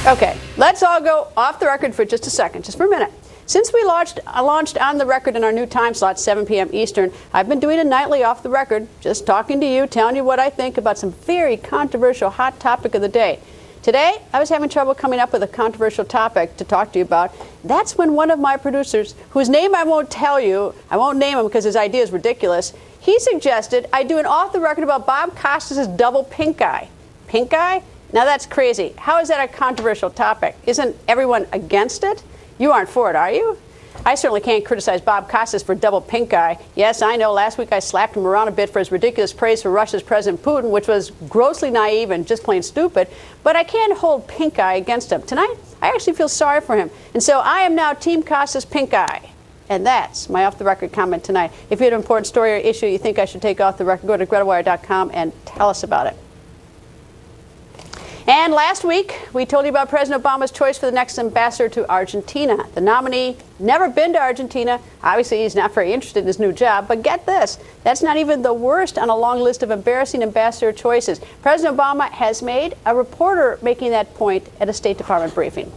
Okay, let's all go off the record for just a second, just for a minute. Since we launched On the Record in our new time slot, 7 p.m. Eastern, I've been doing a nightly off the record, just talking to you, telling you what I think about some very controversial hot topic of the day. Today, I was having trouble coming up with a controversial topic to talk to you about. That's when one of my producers, whose name I won't tell you, I won't name him because his idea is ridiculous, he suggested I do an off the record about Bob Costas' double pink eye. Pink eye? Now that's crazy. How is that a controversial topic? Isn't everyone against it? You aren't for it, are you? I certainly can't criticize Bob Costas for double pink eye. Yes, I know last week I slapped him around a bit for his ridiculous praise for Russia's President Putin, which was grossly naive and just plain stupid. But I can't hold pink eye against him. Tonight, I actually feel sorry for him. And so I am now Team Costas pink eye. And that's my off-the-record comment tonight. If you have an important story or issue you think I should take off the record, go to GretaWire.com and tell us about it. And last week, we told you about President Obama's choice for the next ambassador to Argentina. The nominee, never been to Argentina. Obviously, he's not very interested in his new job. But get this, that's not even the worst on a long list of embarrassing ambassador choices. President Obama has made a reporter making that point at a State Department briefing.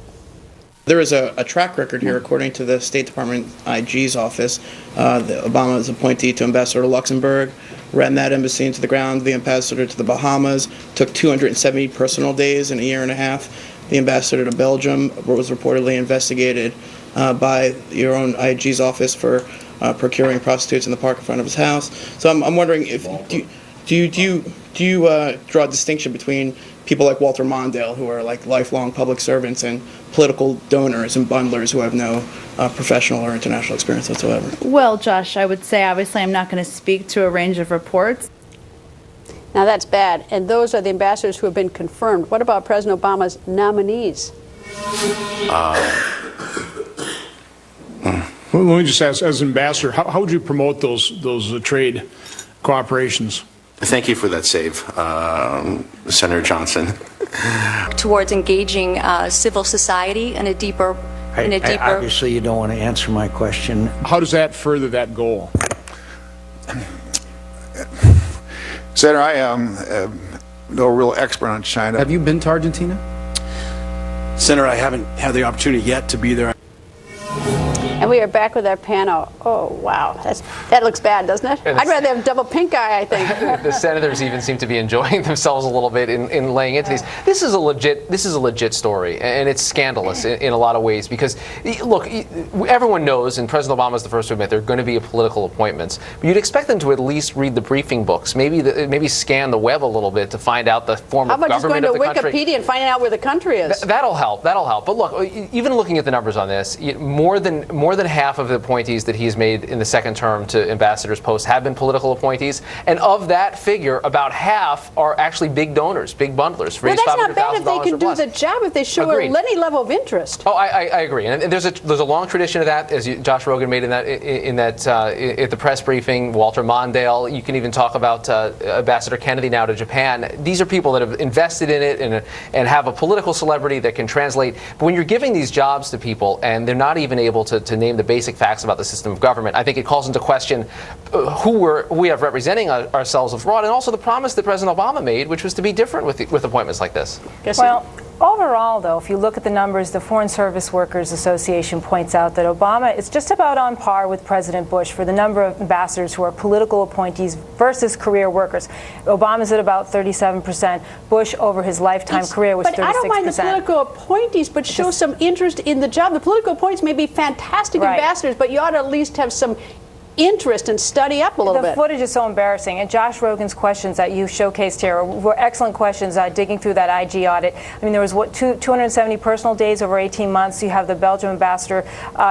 There is a track record here, according to the State Department IG's office. Obama is appointee to Ambassador to Luxembourg, ran that embassy into the ground, the ambassador to the Bahamas, took 270 personal days in a year and a half. The ambassador to Belgium was reportedly investigated by your own IG's office for procuring prostitutes in the park in front of his house. So I'm wondering, if do you draw a distinction between people like Walter Mondale, who are like lifelong public servants, and political donors and bundlers who have no professional or international experience whatsoever? Well, Josh, I would say obviously I'm not going to speak to a range of reports. Now that's bad. And those are the ambassadors who have been confirmed. What about President Obama's nominees? Well, let me just ask, as ambassador, how would you promote those trade cooperations? Thank you for that save, Senator Johnson. Towards engaging civil society in a deeper. Obviously, you don't want to answer my question. How does that further that goal? Senator, I am no real expert on China. Have you been to Argentina? Senator, I haven't had the opportunity yet to be there. And we are back with our panel. Oh, wow. That looks bad, doesn't it? I'd rather have double pink eye, I think. The senators even seem to be enjoying themselves a little bit in laying into these. This is a legit story, and it's scandalous in a lot of ways because, look, everyone knows, and President Obama is the first to admit, there are going to be political appointments. But you'd expect them to at least read the briefing books, maybe scan the web a little bit to find out the form of government of the country. How about just going to Wikipedia and finding out where the country is? That'll help. But look, even looking at the numbers on this, more than half of the appointees that he's made in the second term to ambassadors' posts have been political appointees, and of that figure, about half are actually big donors, big bundlers. Well, that's not bad if they can do the job, if they show any level of interest. Oh, I agree, and there's a long tradition of that, as Josh Rogan made in that at the press briefing. Walter Mondale. You can even talk about Ambassador Kennedy now to Japan. These are people that have invested in it and have a political celebrity that can translate. But when you're giving these jobs to people and they're not even able to name the basic facts about the system of government, I think it calls into question who we have representing ourselves abroad, and also the promise that President Obama made, which was to be different with appointments like this. Well, overall, though, if you look at the numbers, the Foreign Service Workers Association points out that Obama is just about on par with President Bush for the number of ambassadors who are political appointees versus career workers. Obama's at about 37%. Bush, over his lifetime career, was 36%. But I don't mind the political appointees, but show some interest in the job. The political appointees may be fantastic ambassadors, but you ought to at least have some interest and study up a little bit. The footage is so embarrassing, and Josh Rogan's questions that you showcased here were excellent questions, digging through that IG audit. I mean, there was 270 personal days over 18 months. You have the Belgian ambassador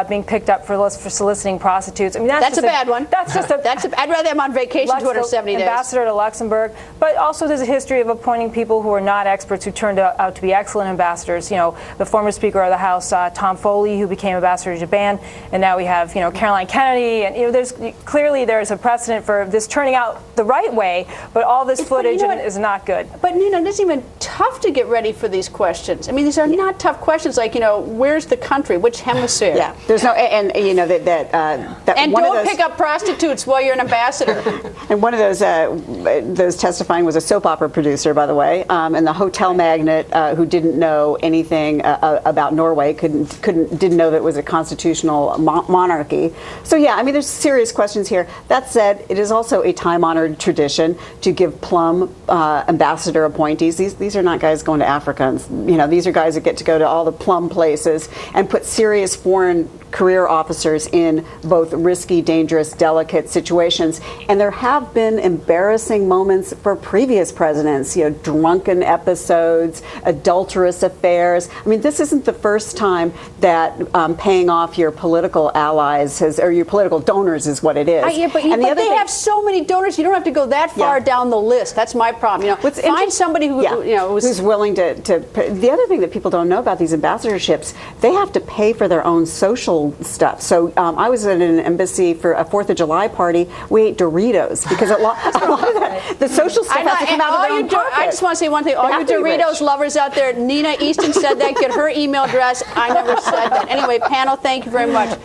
being picked up for soliciting prostitutes. I mean, that's a bad one. That's just I'd rather have him on vacation 270 days. Ambassador to Luxembourg, but also there's a history of appointing people who are not experts who turned out to be excellent ambassadors. You know, the former Speaker of the House, Tom Foley, who became ambassador to Japan, and now we have Caroline Kennedy, and there's clearly there's a precedent for this turning out the right way, but all this footage is not good. But Nina, it's even tough to get ready for these questions. I mean, these are not tough questions like, where's the country, which hemisphere? Yeah, there's no, and that and one don't of those, pick up prostitutes while you're an ambassador. And one of those testifying was a soap opera producer, by the way, and the hotel magnate who didn't know anything about Norway, didn't know that it was a constitutional monarchy. So yeah, I mean, there's serious questions here. That said, it is also a time-honored tradition to give plum ambassador appointees. These are not guys going to Africa. And, these are guys that get to go to all the plum places and put serious foreign career officers in both risky, dangerous, delicate situations. And there have been embarrassing moments for previous presidents, drunken episodes, adulterous affairs. I mean, this isn't the first time that paying off your political allies or your political donors is what it is. But they have so many donors, you don't have to go that far down the list. That's my problem. Find somebody who's willing to. The other thing that people don't know about these ambassadorships, they have to pay for their own social stuff. So I was at an embassy for a 4th of July party. We ate Doritos because a lot of the social stuff has to come out of their own pocket. I just want to say one thing. All you Doritos lovers out there, Nina Easton said that. Get her email address. I never said that. Anyway, panel, thank you very much.